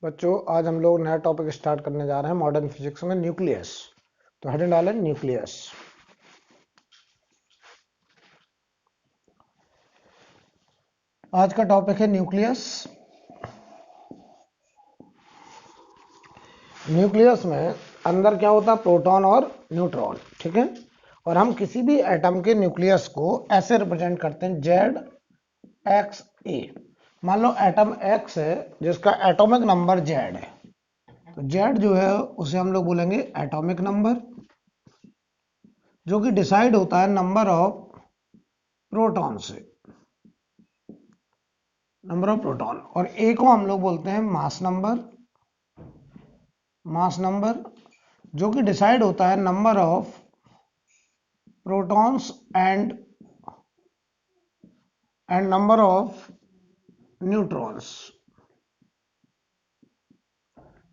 बच्चों आज हम लोग नया टॉपिक स्टार्ट करने जा रहे हैं मॉडर्न फिजिक्स में न्यूक्लियस। तो हेडिंग डालें न्यूक्लियस। आज का टॉपिक है न्यूक्लियस। न्यूक्लियस में अंदर क्या होता है, प्रोटॉन और न्यूट्रॉन, ठीक है। और हम किसी भी एटम के न्यूक्लियस को ऐसे रिप्रेजेंट करते हैं ZXA। मान लो एटम X है जिसका एटॉमिक नंबर Z है, तो Z जो है उसे हम लोग बोलेंगे एटॉमिक नंबर, जो कि डिसाइड होता है नंबर ऑफ प्रोटॉन से, नंबर ऑफ प्रोटॉन। और ए को हम लोग बोलते हैं मास नंबर, मास नंबर जो कि डिसाइड होता है number of protons and number of neutrons,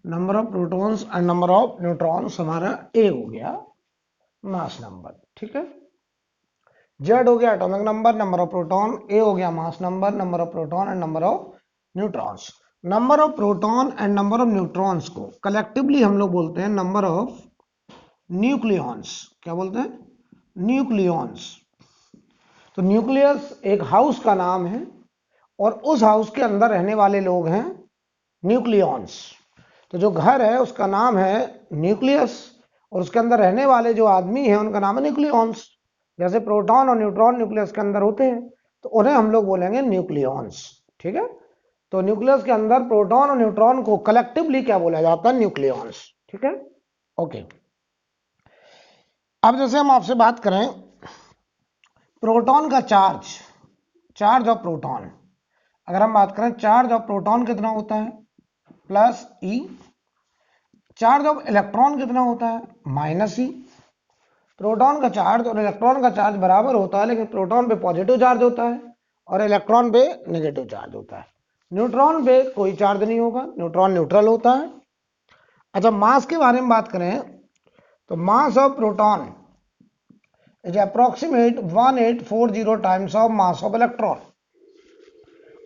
number of protons and number of neutrons हमारा ए हो गया मास नंबर, ठीक है। जेड हो गया atomic number, number of proton, A हो गया mass number, number of proton and number of neutrons. Number of proton and number of neutrons को कलेक्टिवली हम लोग बोलते हैं नंबर ऑफ न्यूक्लियॉन्स। क्या बोलते हैं? न्यूक्लियॉन्स। तो न्यूक्लियस एक हाउस का नाम है और उस हाउस के अंदर रहने वाले लोग हैं न्यूक्लियॉन्स। तो जो घर है उसका नाम है न्यूक्लियस और उसके अंदर रहने वाले जो आदमी हैं उनका नाम है न्यूक्लियॉन्स। जैसे प्रोटॉन और न्यूट्रॉन न्यूक्लियस के अंदर होते हैं तो उन्हें हम लोग बोलेंगे न्यूक्लियॉन्स, ठीक है। तो न्यूक्लियस के अंदर प्रोटॉन और न्यूट्रॉन को कलेक्टिवली क्या बोला जाता है? न्यूक्लियॉन्स, ठीक है। ओके, अब जैसे हम आपसे बात करें प्रोटॉन का चार्ज, चार्ज ऑफ प्रोटॉन, अगर हम बात करें चार्ज ऑफ प्रोटॉन कितना होता है? Plus E. Charge of electron कितना होता है? माइनस ई। प्रोटॉन का चार्ज और इलेक्ट्रॉन का चार्ज बराबर होता है, लेकिन प्रोटॉन पे पॉजिटिव चार्ज होता है और इलेक्ट्रॉन पे नेगेटिव चार्ज होता है। न्यूट्रॉन पे कोई चार्ज नहीं होगा, न्यूट्रॉन न्यूट्रल होता है। अच्छा, मास के बारे में बात करें तो mass of proton is approximate 1840 times of mass of electron.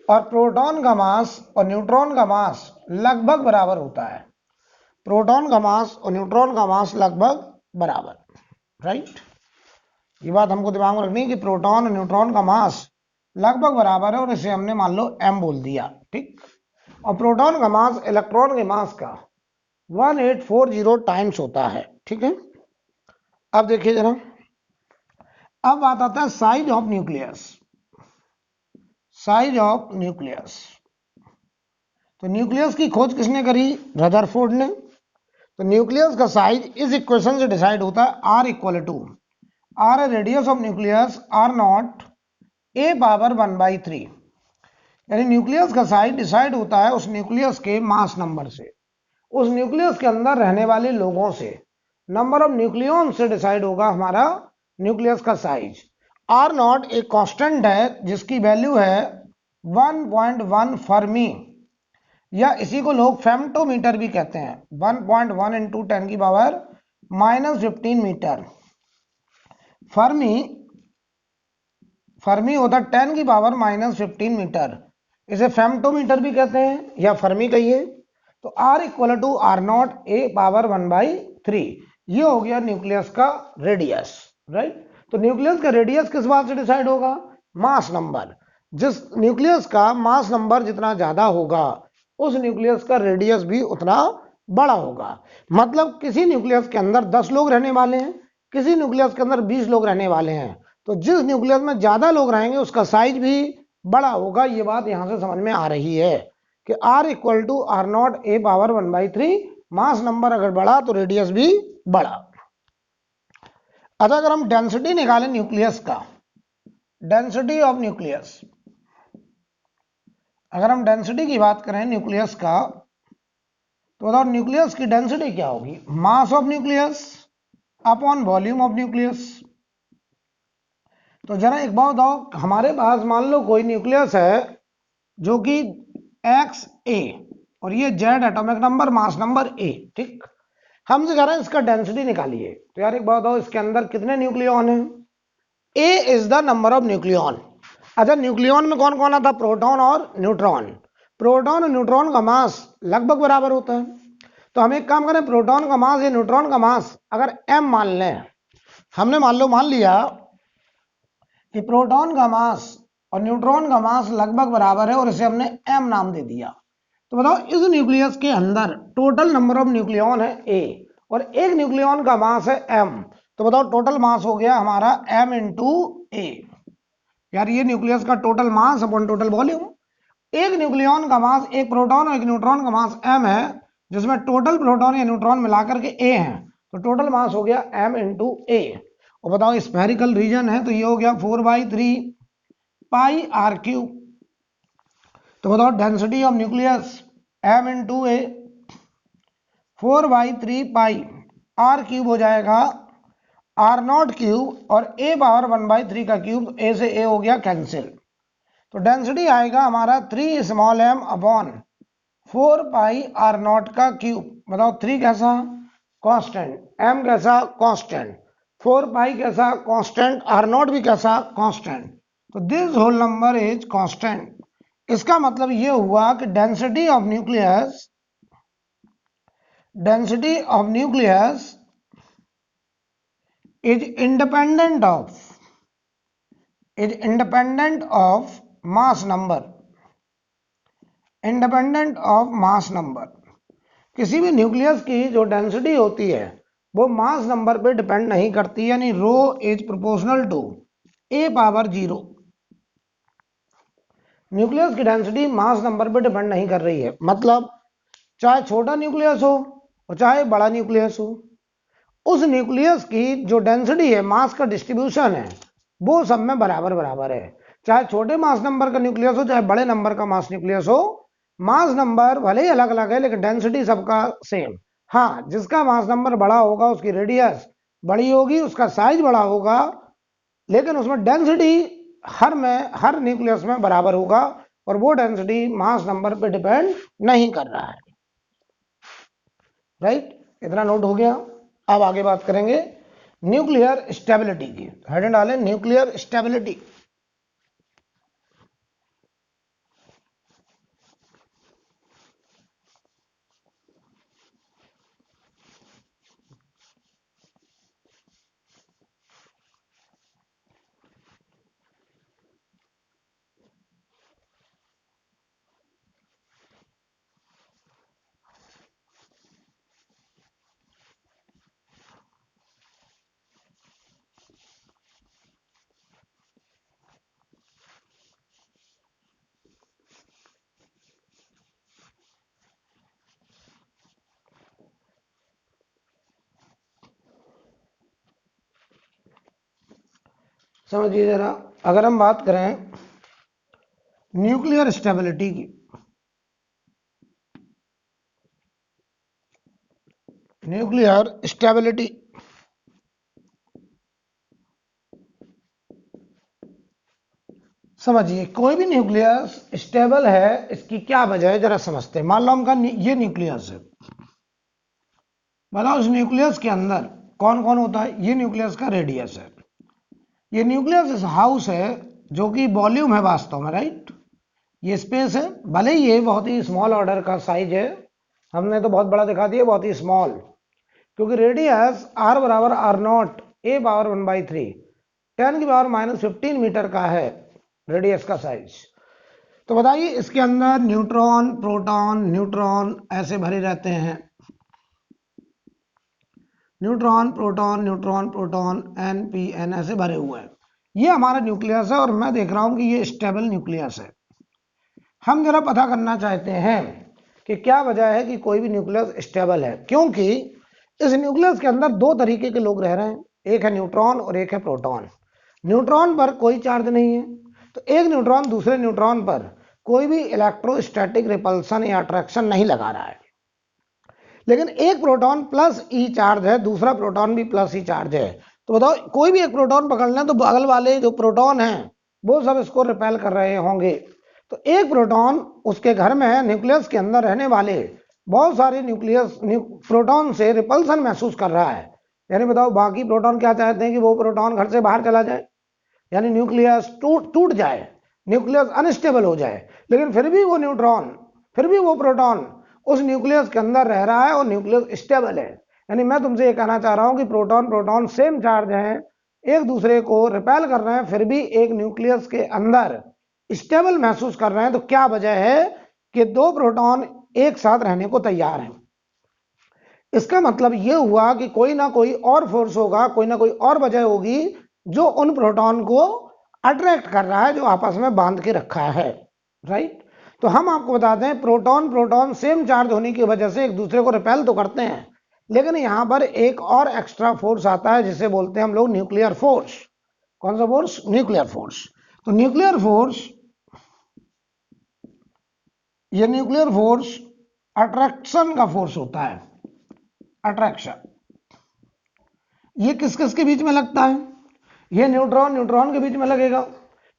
और प्रोटॉन का मास और न्यूट्रॉन का मास लगभग बराबर होता है। प्रोटॉन का मास और न्यूट्रॉन का मास लगभग बराबर, राइट। ये बात हमको दिमाग में रखनी है कि प्रोटॉन और न्यूट्रॉन का मास लगभग बराबर है और इसे हमने मान लो m बोल दिया, ठीक। और प्रोटॉन का मास इलेक्ट्रॉन के मास का 1840 टाइम्स होता है, ठीक है। अब देखिए जरा, अब बात आता है size of nucleus. Size of nucleus, तो न्यूक्लियस की खोज किसने करी? रदरफोर्ड ने। तो न्यूक्लियस का साइज इस इक्वेशन से डिसाइड होता है, R equal to R a radius of nucleus R0 A power 1/3। यानी न्यूक्लियस का साइज डिसाइड होता है उस न्यूक्लियस के मास नंबर से, उस न्यूक्लियस के अंदर रहने वाले लोगों से, नंबर ऑफ न्यूक्लियॉन से डिसाइड होगा हमारा न्यूक्लियस का साइज। R0 एक कांस्टेंट है जिसकी वैल्यू है 1.1 फर्मी, या इसी को लोग फेम्टोमीटर भी कहते हैं। 1.1 इंटू 10 की पावर -15 मीटर। फर्मी होता 10 की पावर -15 मीटर, इसे फेम्टोमीटर भी कहते हैं या फर्मी कहिए। तो R equal to R0 A power 1/3, ये हो गया न्यूक्लियस का रेडियस, राइट। तो न्यूक्लियस का रेडियस किस बात से डिसाइड होगा? Mass number. जिस न्यूक्लियस का मास नंबर जितना ज्यादा होगा उस न्यूक्लियस का रेडियस भी उतना बड़ा होगा। मतलब किसी न्यूक्लियस के अंदर 10 लोग रहने वाले हैं, किसी न्यूक्लियस के अंदर 20 लोग रहने वाले हैं, तो जिस न्यूक्लियस में ज्यादा लोग रहेंगे उसका साइज भी बड़ा होगा। ये बात यहां से समझ में आ रही है कि R equal to R0 A power 1/3, mass number अगर बढ़ा तो रेडियस भी बढ़ा। अच्छा, अगर हम डेंसिटी निकालें न्यूक्लियस का, डेंसिटी ऑफ न्यूक्लियस, अगर हम डेंसिटी की बात करें न्यूक्लियस का, तो बताओ न्यूक्लियस की डेंसिटी क्या होगी? Mass of nucleus upon volume of nucleus. तो जरा एक बात बताओ, हमारे पास मान लो कोई न्यूक्लियस है जो कि XA और ये Z atomic number, mass number A, ठीक। हमसे कह रहे हैं इसका डेंसिटी निकालिए। तो यार एक बात बताओ, इसके अंदर कितने न्यूक्लियॉन हैं? A is the number of nucleon. अच्छा, न्यूक्लियॉन में कौन कौन आता? प्रोटॉन और न्यूट्रॉन। प्रोटॉन और न्यूट्रॉन का मास लगभग बराबर होता है। तो हम एक काम करें, प्रोटॉन का मास या न्यूट्रॉन का मास अगर m मान लें, हमने मान लिया कि प्रोटॉन का मास और न्यूट्रॉन का मास लगभग बराबर है और इसे हमने m नाम दे दिया। तो बताओ इस न्यूक्लियस के अंदर टोटल नंबर ऑफ न्यूक्लियॉन है a और एक न्यूक्लियॉन का मास है m। तो बताओ टोटल मास हो गया हमारा m इंटू a। यार ये न्यूक्लियस का total mass upon total volume. एक न्यूक्लियॉन का मास, एक प्रोटॉन और एक न्यूट्रॉन का मास m है, जिसमें टोटल प्रोटॉन या न्यूट्रॉन मिलाकर के a हैं, तो टोटल मास हो गया m इंटू a। और बताओ स्फेरिकल रीजन है तो ये हो गया 4/3 पाई आर क्यूब। तो बताओ density of nucleus m into A 4/3 pi R cube हो जाएगा आर नॉट क्यूब और a पावर 1/3 का क्यूब, a से a हो गया कैंसिल। तो डेंसिटी आएगा हमारा 3 small m upon 4 pi R naught का क्यूब। बताओ 3 कैसा कांस्टेंट, m कैसा कांस्टेंट, 4 पाई कैसा कांस्टेंट, आर नॉट भी कैसा कांस्टेंट। तो this whole number is constant. इसका मतलब ये हुआ कि density of nucleus is independent of mass number। किसी भी न्यूक्लियस की जो डेंसिटी होती है वो मास नंबर पे डिपेंड नहीं करती, यानी rho is proportional to a power 0। Nucleus की डेंसिटी मास नंबर पे डिपेंड नहीं कर रही है, मतलब चाहे छोटा न्यूक्लियस हो और चाहे बड़ा न्यूक्लियस हो, उस न्यूक्लियस की जो डेंसिटी है, मास का डिस्ट्रीब्यूशन है, वो सब में बराबर बराबर है। चाहे छोटे मास नंबर का न्यूक्लियस हो चाहे बड़े नंबर का मास न्यूक्लियस हो, मास नंबर भले ही अलग अलग है लेकिन डेंसिटी सबका सेम। हाँ, जिसका मास नंबर बड़ा होगा उसकी रेडियस बड़ी होगी, उसका साइज बड़ा होगा, लेकिन उसमें डेंसिटी हर न्यूक्लियस में बराबर होगा और वो डेंसिटी मास नंबर पे डिपेंड नहीं कर रहा है। राइट, इतना नोट हो गया। अब आगे बात करेंगे न्यूक्लियर स्टेबिलिटी की। हेडिंग डालें न्यूक्लियर स्टेबिलिटी। समझिए जरा, अगर हम बात करें न्यूक्लियर स्टेबिलिटी की, न्यूक्लियर स्टेबिलिटी समझिए, कोई भी न्यूक्लियस स्टेबल है इसकी क्या वजह है जरा समझते हैं। मान लो हमका ये न्यूक्लियस है, बताओ उस न्यूक्लियस के अंदर कौन कौन होता है। ये न्यूक्लियस का रेडियस है, ये न्यूक्लियस हाउस है जो कि वॉल्यूम है वास्तव में, राइट। ये स्पेस है, भले ही ये बहुत ही स्मॉल ऑर्डर का साइज है, हमने तो बहुत बड़ा दिखा दिया, बहुत ही स्मॉल, क्योंकि रेडियस r बराबर आर नॉट a पावर 1/3 10 की पावर -15 मीटर का है रेडियस का साइज। तो बताइए इसके अंदर न्यूट्रॉन प्रोटॉन ऐसे भरे रहते हैं, neutron proton n p n ऐसे भरे हुए हैं। ये हमारा न्यूक्लियस है और मैं देख रहा हूं कि ये स्टेबल न्यूक्लियस है। हम जरा पता करना चाहते हैं कि क्या वजह है कि कोई भी न्यूक्लियस स्टेबल है, क्योंकि इस न्यूक्लियस के अंदर दो तरीके के लोग रह रहे हैं, एक है न्यूट्रॉन और एक है प्रोटॉन। न्यूट्रॉन पर कोई चार्ज नहीं है, तो एक न्यूट्रॉन दूसरे न्यूट्रॉन पर कोई भी इलेक्ट्रोस्टैटिक रिपल्सन या अट्रैक्शन नहीं लगा रहा है। लेकिन एक प्रोटॉन प्लस ई चार्ज है, दूसरा प्रोटॉन भी प्लस ई चार्ज है। तो बताओ कोई भी एक प्रोटॉन पकड़ लें तो बगल वाले जो प्रोटॉन हैं वो सब इसको रिपेल कर रहे होंगे। तो एक प्रोटॉन उसके घर में न्यूक्लियस के अंदर रहने वाले बहुत सारे प्रोटॉन से रिपल्सन महसूस कर रहा है। यानी बताओ बाकी प्रोटॉन क्या चाहते हैं कि वो प्रोटॉन घर से बाहर चला जाए, यानी न्यूक्लियस टूट जाए, न्यूक्लियस अनस्टेबल हो जाए, लेकिन फिर भी वो न्यूट्रॉन फिर भी वो प्रोटॉन उस न्यूक्लियस के अंदर रह रहा है और न्यूक्लियस स्टेबल है। यानी मैं तुमसे ये कहना चाह रहा हूं कि प्रोटॉन प्रोटॉन सेम चार्ज हैं, एक दूसरे को रिपेल कर रहे हैं, फिर भी एक न्यूक्लियस के अंदर स्टेबल महसूस कर रहे हैं। तो क्या वजह है कि दो प्रोटॉन एक साथ रहने को तैयार हैं? इसका मतलब यह हुआ कि कोई ना कोई और फोर्स होगा, कोई ना कोई और वजह होगी जो उन प्रोटॉन को अट्रैक्ट कर रहा है, जो आपस में बांध के रखा है। राइट। तो हम आपको बताते हैं प्रोटॉन प्रोटॉन सेम चार्ज होने की वजह से एक दूसरे को रिपेल तो करते हैं, लेकिन यहां पर एक और एक्स्ट्रा फोर्स आता है जिसे बोलते हैं हम लोग न्यूक्लियर फोर्स। कौन सा फोर्स? Nuclear force. तो न्यूक्लियर फोर्स, ये न्यूक्लियर फोर्स अट्रैक्शन का फोर्स होता है। अट्रैक्शन ये किस किस के बीच में लगता है? ये न्यूट्रॉन न्यूट्रॉन के बीच में लगेगा,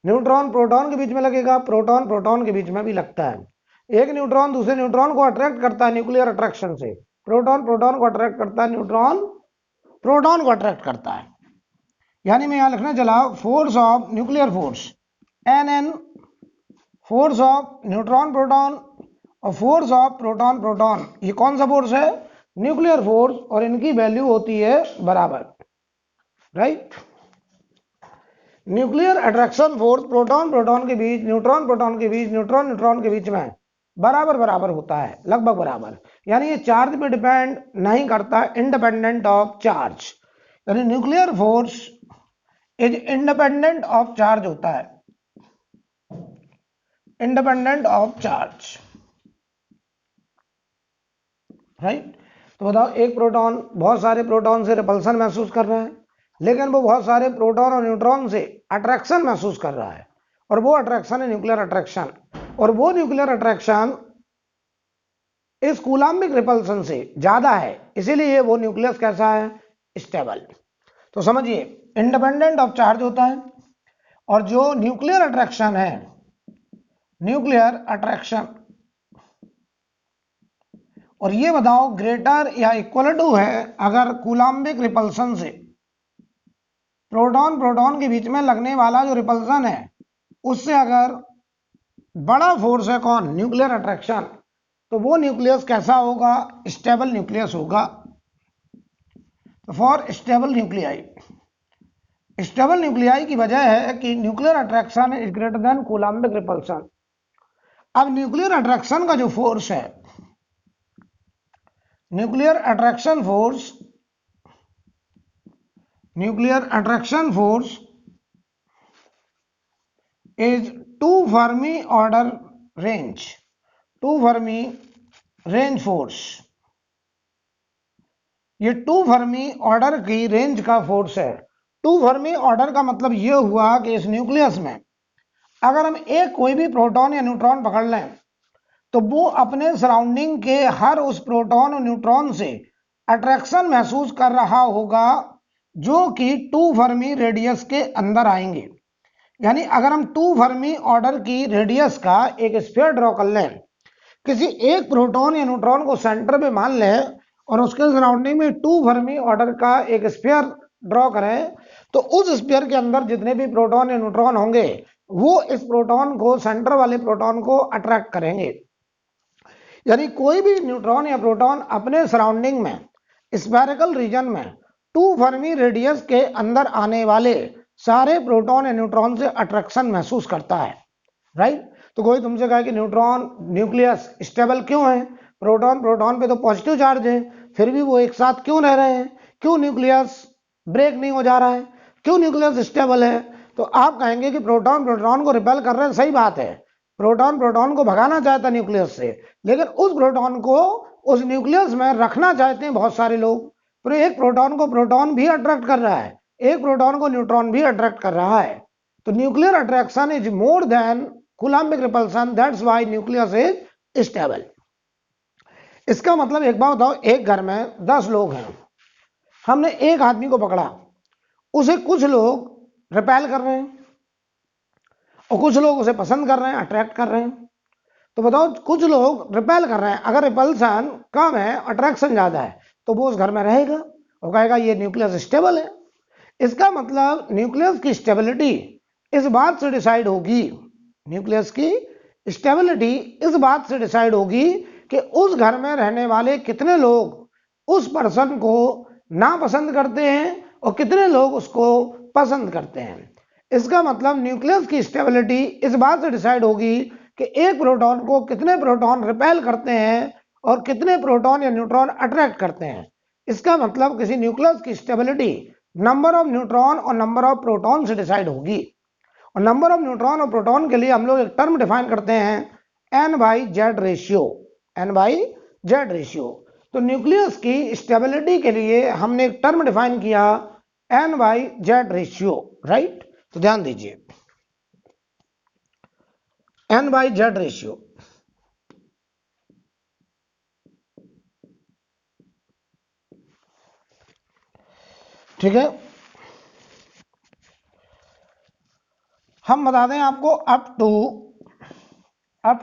न्यूट्रॉन प्रोटॉन के बीच में लगेगा, प्रोटॉन प्रोटॉन के बीच में भी लगता है। एक न्यूट्रॉन दूसरे न्यूट्रॉन को अट्रैक्ट करता है न्यूक्लियर अट्रैक्शन से, प्रोटॉन प्रोटॉन को अट्रैक्ट करता है, न्यूट्रॉन प्रोटॉन को अट्रैक्ट करता है। यानी मैं यहां लिखने चला force of nuclear force NN, force of neutron proton और फोर्स ऑफ प्रोटॉन प्रोटॉन। ये कौन सा फोर्स है? न्यूक्लियर फोर्स, और इनकी वैल्यू होती है बराबर। Right. Nuclear attraction force proton proton के बीच, न्यूट्रॉन प्रोटॉन के बीच, न्यूट्रॉन न्यूट्रॉन के बीच में बराबर बराबर होता है, लगभग बराबर। यानी ये चार्ज पे डिपेंड नहीं करता, इंडिपेंडेंट ऑफ चार्ज। यानी nuclear force is independent of charge होता है, इंडिपेंडेंट ऑफ चार्ज। राइट। तो बताओ, एक प्रोटॉन बहुत सारे प्रोटॉन से रिपल्सन महसूस कर रहा है, लेकिन वो बहुत सारे प्रोटॉन और न्यूट्रॉन से अट्रैक्शन महसूस कर रहा है, और वो अट्रैक्शन है न्यूक्लियर अट्रैक्शन। और वो न्यूक्लियर अट्रैक्शन इस कूलाम्बिक रिपल्सन से ज्यादा है, इसीलिए वो न्यूक्लियस कैसा है? स्टेबल। तो समझिए, इंडिपेंडेंट ऑफ चार्ज होता है, और जो न्यूक्लियर अट्रैक्शन है, न्यूक्लियर अट्रैक्शन, और ये बताओ ग्रेटर या इक्वल टू है अगर कूलाम्बिक रिपल्सन से प्रोटॉन प्रोटॉन के बीच में लगने वाला जो रिपल्सन है उससे अगर बड़ा फोर्स है कौन? न्यूक्लियर अट्रैक्शन, तो वो न्यूक्लियस कैसा होगा? स्टेबल न्यूक्लियस होगा। तो for stable nuclei, stable nuclei की वजह है कि nuclear attraction is greater than coulombic repulsion. अब न्यूक्लियर अट्रैक्शन का जो फोर्स है, nuclear attraction force, nuclear attraction force is 2 Fermi order range, 2 Fermi range force। ये 2 Fermi ऑर्डर की रेंज का फोर्स है। 2 Fermi ऑर्डर का मतलब ये हुआ कि इस न्यूक्लियस में अगर हम एक कोई भी प्रोटॉन या न्यूट्रॉन पकड़ लें तो वो अपने सराउंडिंग के हर उस प्रोटॉन और न्यूट्रॉन से अट्रैक्शन महसूस कर रहा होगा जो कि 2 Fermi रेडियस के अंदर आएंगे। यानी अगर हम 2 Fermi ऑर्डर की रेडियस का एक स्फीयर ड्रॉ कर लें, किसी एक प्रोटॉन या न्यूट्रॉन को सेंटर पे मान लें और उसके सराउंडिंग में 2 Fermi ऑर्डर का एक स्फीयर ड्रॉ करें, तो उस स्फीयर के अंदर जितने भी प्रोटॉन या न्यूट्रॉन होंगे वो इस प्रोटॉन को, सेंटर वाले प्रोटॉन को अट्रैक्ट करेंगे। यानी कोई भी न्यूट्रॉन या प्रोटॉन अपने सराउंडिंग में स्फेरिकल रीजन में 2 Fermi रेडियस के अंदर आने वाले सारे प्रोटॉन या न्यूट्रॉन से अट्रैक्शन महसूस करता है। राइट। तो कोई तुमसे कहे कि न्यूट्रॉन न्यूक्लियस स्टेबल क्यों है? प्रोटॉन प्रोटॉन पे तो पॉजिटिव चार्ज है, फिर भी वो एक साथ क्यों रह रहे हैं? क्यों न्यूक्लियस ब्रेक नहीं हो जा रहा है? क्यों न्यूक्लियस स्टेबल है? तो आप कहेंगे कि प्रोटॉन प्रोटॉन को रिपेल कर रहे हैं, सही बात है, प्रोटॉन प्रोटॉन को भगाना चाहता है न्यूक्लियस से, लेकिन उस प्रोटॉन को उस न्यूक्लियस में रखना चाहते हैं बहुत सारे लोग। पर एक प्रोटॉन को प्रोटॉन भी अट्रैक्ट कर रहा है, एक प्रोटॉन को न्यूट्रॉन भी अट्रैक्ट कर रहा है। तो nuclear attraction is more than coulombic repulsion, that's why nucleus is stable. इसका मतलब एक बात बताओ, एक घर में 10 लोग हैं, हमने एक आदमी को पकड़ा, उसे कुछ लोग रिपेल कर रहे हैं और कुछ लोग उसे पसंद कर रहे हैं, अट्रैक्ट कर रहे हैं। तो बताओ, कुछ लोग रिपेल कर रहे हैं, अगर रिपल्सन कम है, अट्रैक्शन ज्यादा है, तो वो उस घर में रहेगा और कहेगा ये न्यूक्लियस स्टेबल है। इसका मतलब न्यूक्लियस की स्टेबिलिटी इस बात से डिसाइड होगी, न्यूक्लियस की स्टेबिलिटी इस बात से डिसाइड होगी कि उस घर में रहने वाले कितने लोग उस पर्सन को नापसंद करते हैं और कितने लोग उसको पसंद करते हैं। इसका मतलब न्यूक्लियस की स्टेबिलिटी इस बात से डिसाइड होगी कि एक प्रोटॉन को कितने प्रोटॉन रिपेल करते हैं और कितने प्रोटॉन या न्यूट्रॉन अट्रैक्ट करते हैं। इसका मतलब किसी न्यूक्लियस की स्टेबिलिटी नंबर ऑफ न्यूट्रॉन और नंबर ऑफ प्रोटॉन से डिसाइड होगी। और नंबर ऑफ न्यूट्रॉन और प्रोटॉन के लिए हम लोग एक टर्म डिफाइन करते हैं n/z रेशियो, n/z रेशियो। तो न्यूक्लियस की स्टेबिलिटी के लिए हमने एक टर्म डिफाइन किया n/z रेशियो, राइट। तो ध्यान दीजिए n/z रेशियो, ठीक है। हम बता दें आपको अप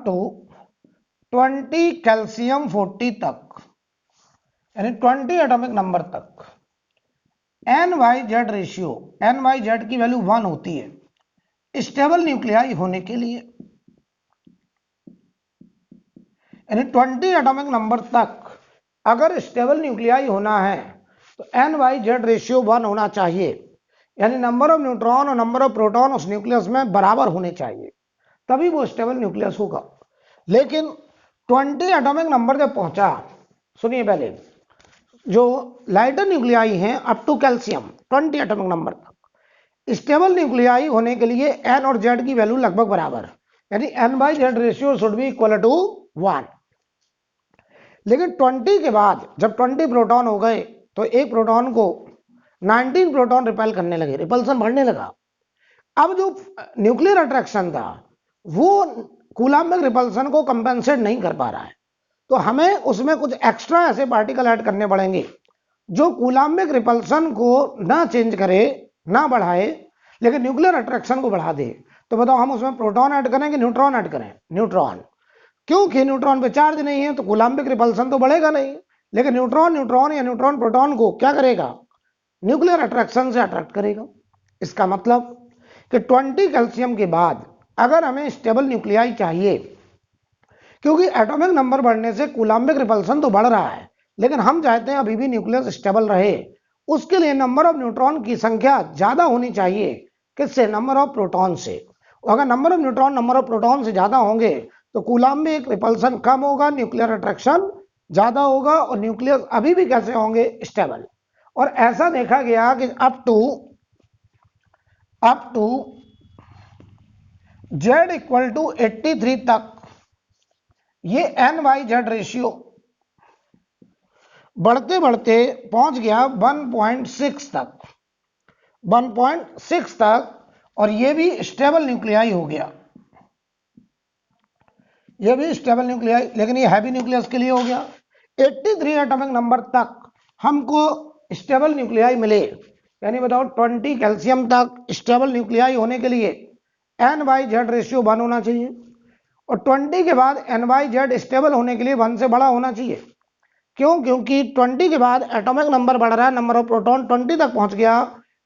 टू 20 कैल्शियम 40 तक, यानी 20 एटॉमिक नंबर तक n/z रेशियो, n/z की वैल्यू 1 होती है स्टेबल न्यूक्लियाई होने के लिए। यानी 20 एटॉमिक नंबर तक अगर स्टेबल न्यूक्लियाई होना है तो n/z रेशियो 1 होना चाहिए, यानी नंबर ऑफ न्यूट्रॉन और नंबर ऑफ प्रोटॉन उस न्यूक्लियस में बराबर होने चाहिए, तभी वो स्टेबल न्यूक्लियस होगा। लेकिन 20 एटॉमिक नंबर जब पहुंचा, सुनिए पहले, जो लाइटर न्यूक्लियाई हैं up to calcium 20 atomic number तक स्टेबल न्यूक्लियाई होने के लिए n और z की वैल्यू लगभग बराबर, यानी n/z ratio should be equal to 1। लेकिन 20 के बाद जब 20 प्रोटॉन हो गए तो एक प्रोटॉन को 19 प्रोटॉन रिपेल करने लगे, रिपल्सन बढ़ने लगा। अब जो न्यूक्लियर अट्रैक्शन था वो कूलाम्बिक रिपल्सन को कंपेंसेट नहीं कर पा रहा है, तो हमें उसमें कुछ एक्स्ट्रा ऐसे पार्टिकल ऐड करने पड़ेंगे जो कूलाम्बिक रिपल्सन को ना चेंज करे, ना बढ़ाए, लेकिन न्यूक्लियर अट्रैक्शन को बढ़ा दे। तो बताओ हम उसमें प्रोटॉन ऐड करें कि न्यूट्रॉन ऐड करें? न्यूट्रॉन, क्योंकि न्यूट्रॉन पे चार्ज नहीं है तो कूलाम्बिक रिपल्सन तो बढ़ेगा नहीं, लेकिन न्यूट्रॉन या न्यूट्रॉन प्रोटॉन को क्या करेगा? न्यूक्लियर अट्रैक्शन से अट्रैक्ट करेगा। इसका मतलब कि 20 कैल्शियम के बाद अगर हमें स्टेबल न्यूक्लियाई चाहिए, क्योंकि एटॉमिक नंबर बढ़ने से कूलाम्बिक रिपल्सन तो बढ़ रहा है, लेकिन हम चाहते हैं अभी भी न्यूक्लियस स्टेबल रहे, उसके लिए नंबर ऑफ न्यूट्रॉन की संख्या ज्यादा होनी चाहिए, किससे? नंबर ऑफ प्रोटॉन से। अगर number of neutron number of proton से ज्यादा होंगे तो कूलाम्बिक रिपल्सन कम होगा, न्यूक्लियर अट्रैक्शन ज्यादा होगा, और न्यूक्लियस अभी भी कैसे होंगे? स्टेबल। और ऐसा देखा गया कि up to z equal to 83 तक ये n/z रेशियो बढ़ते बढ़ते पहुंच गया 1.6 तक, 1.6 तक, और ये भी स्टेबल न्यूक्लियाई हो गया, ये भी स्टेबल न्यूक्लियाई, लेकिन ये हैवी न्यूक्लियस के लिए हो गया। 83 एटॉमिक नंबर तक हमको स्टेबल न्यूक्लियाई मिले, यानी बताओ 20 कैल्शियम तक स्टेबल न्यूक्लियाई होने के लिए n/z रेशियो 1 होना चाहिए, और 20 के बाद n/z स्टेबल होने के लिए 1 से बड़ा होना चाहिए। क्यों? क्योंकि 20 के बाद एटॉमिक नंबर बढ़ रहा है, नंबर ऑफ प्रोटॉन 20 तक पहुंच गया,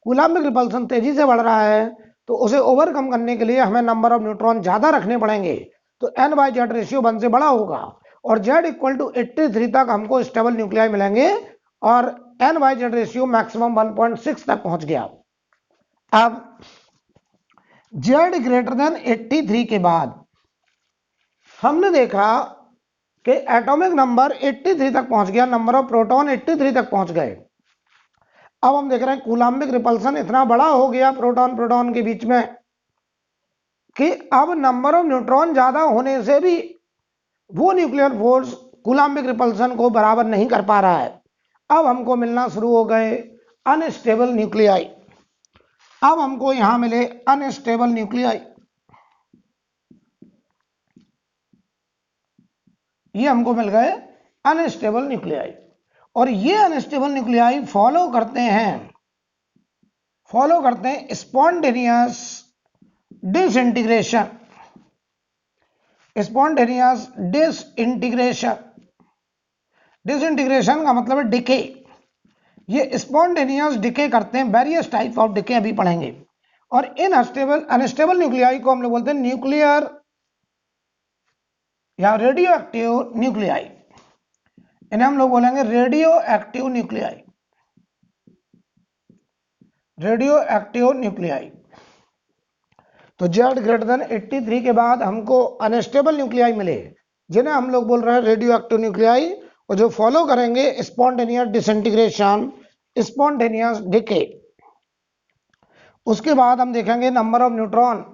कूलाम्बिक रिपल्सन तेजी से बढ़ रहा है, तो उसे ओवरकम करने के लिए हमें नंबर ऑफ न्यूट्रॉन ज्यादा रखने पड़ेंगे, तो n/z रेशियो 1 से बड़ा होगा, और z इक्वल टू 83 तक हमको स्टेबल न्यूक्लियाई मिलेंगे, और n/z रेशियो मैक्सिमम 1.6 तक पहुंच गया। अब z ग्रेटर देन 83 के बाद हमने देखा कि एटॉमिक नंबर 83 तक पहुंच गया, नंबर ऑफ प्रोटॉन 83 तक पहुंच गए। अब हम देख रहे हैं कूलाम्बिक रिपल्सन इतना बड़ा हो गया प्रोटॉन प्रोटॉन के बीच में कि अब नंबर ऑफ न्यूट्रॉन ज्यादा होने से भी वो न्यूक्लियर फोर्स कूलाम्बिक रिपल्सन को बराबर नहीं कर पा रहा है। अब हमको मिलना शुरू हो गए अनस्टेबल न्यूक्लियाई। अब हमको यहां मिले अनस्टेबल न्यूक्लियाई, ये हमको मिल गए अनस्टेबल न्यूक्लियाई, और ये अनस्टेबल न्यूक्लियाई फॉलो करते हैं स्पॉन्टेनियस डिसइंटीग्रेशन, स्पॉन्टेनियस डिसइंटीग्रेशन का मतलब है डिके। ये स्पॉन्टेनियस डिके करते हैं, वेरियस टाइप ऑफ डिके अभी पढ़ेंगे, और इन अनस्टेबल न्यूक्लियाई को हम लोग बोलते हैं न्यूक्लियर या रेडियो एक्टिव न्यूक्लियाई, इन्हें हम लोग बोलेंगे radio active nuclei, radio active nuclei. तो Z ग्रेटर देन 83 के बाद हमको अनस्टेबल न्यूक्लियाई मिले, जिन्हें हम लोग बोल रहे हैं रेडियो एक्टिव न्यूक्लियाई, और जो फॉलो करेंगे स्पॉन्टेनियस डिसइंटीग्रेशन, स्पॉन्टेनियस डिके। उसके बाद हम देखेंगे नंबर ऑफ न्यूट्रॉन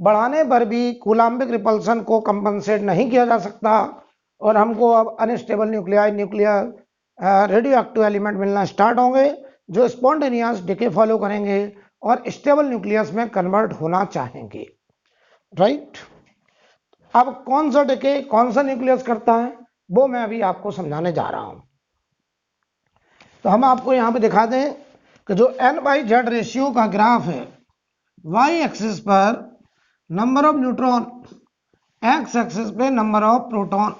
बढ़ाने पर भी कूलाम्बिक रिपल्सन को कंपनसेट नहीं किया जा सकता, और हमको अब unstable nuclei, nuclear radio active element मिलना स्टार्ट होंगे, जो स्पॉन्टेनियस डिके फॉलो करेंगे और स्टेबल न्यूक्लियस में कन्वर्ट होना चाहेंगे, राइट। अब कौन सा डिके कौन सा न्यूक्लियस करता है वो मैं अभी आपको समझाने जा रहा हूं। तो हम आपको यहां पे दिखा दें कि जो N/Z रेशियो का ग्राफ है, वाई एक्सिस पर number of neutron, X axis पे number of proton,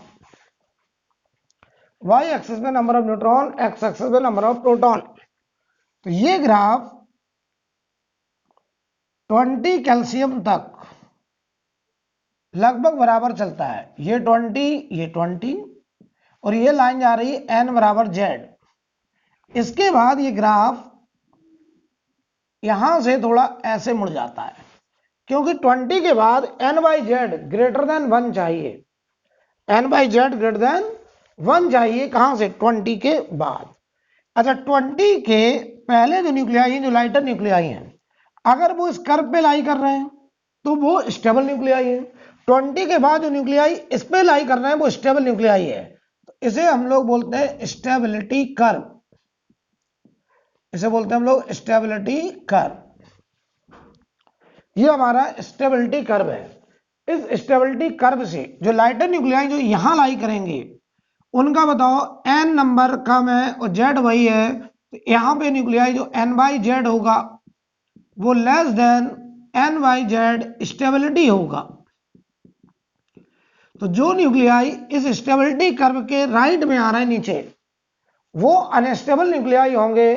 Y axis पे number of neutron, X axis पे नंबर ऑफ प्रोटॉन। तो ये ग्राफ 20 कैल्शियम तक लगभग बराबर चलता है, ये 20, ये 20, और ये लाइन जा रही है N बराबर Z। इसके बाद ये ग्राफ यहां से थोड़ा ऐसे मुड़ जाता है, क्योंकि 20 के बाद N/Z ग्रेटर देन 1 चाहिए, N/Z ग्रेटर देन 1 चाहिए, कहां से? 20 के बाद। अच्छा, 20 के पहले जो न्यूक्लियाई हैं, जो लाइटर न्यूक्लियाई हैं, अगर वो इस कर्व पे लाई कर रहे हैं तो वो स्टेबल न्यूक्लियाई है। 20 के बाद जो न्यूक्लियाई इस पे लाई कर रहे हैं वो स्टेबल न्यूक्लियाई है। तो इसे हम लोग बोलते हैं स्टेबिलिटी कर्व, इसे बोलते हैं हम लोग स्टेबिलिटी कर्व। ये हमारा स्टेबिलिटी कर्व है। इस स्टेबिलिटी कर्व से जो लाइटर न्यूक्लियाई जो यहां लाई करेंगे उनका बताओ N नंबर कम है और Z वही है, तो यहां पे न्यूक्लियाई जो N/Z होगा वो लेस देन N/Z स्टेबिलिटी होगा। तो जो न्यूक्लियाई इस स्टेबिलिटी कर्व के राइट में आ रहे हैं नीचे, वो अनस्टेबल न्यूक्लियाई होंगे,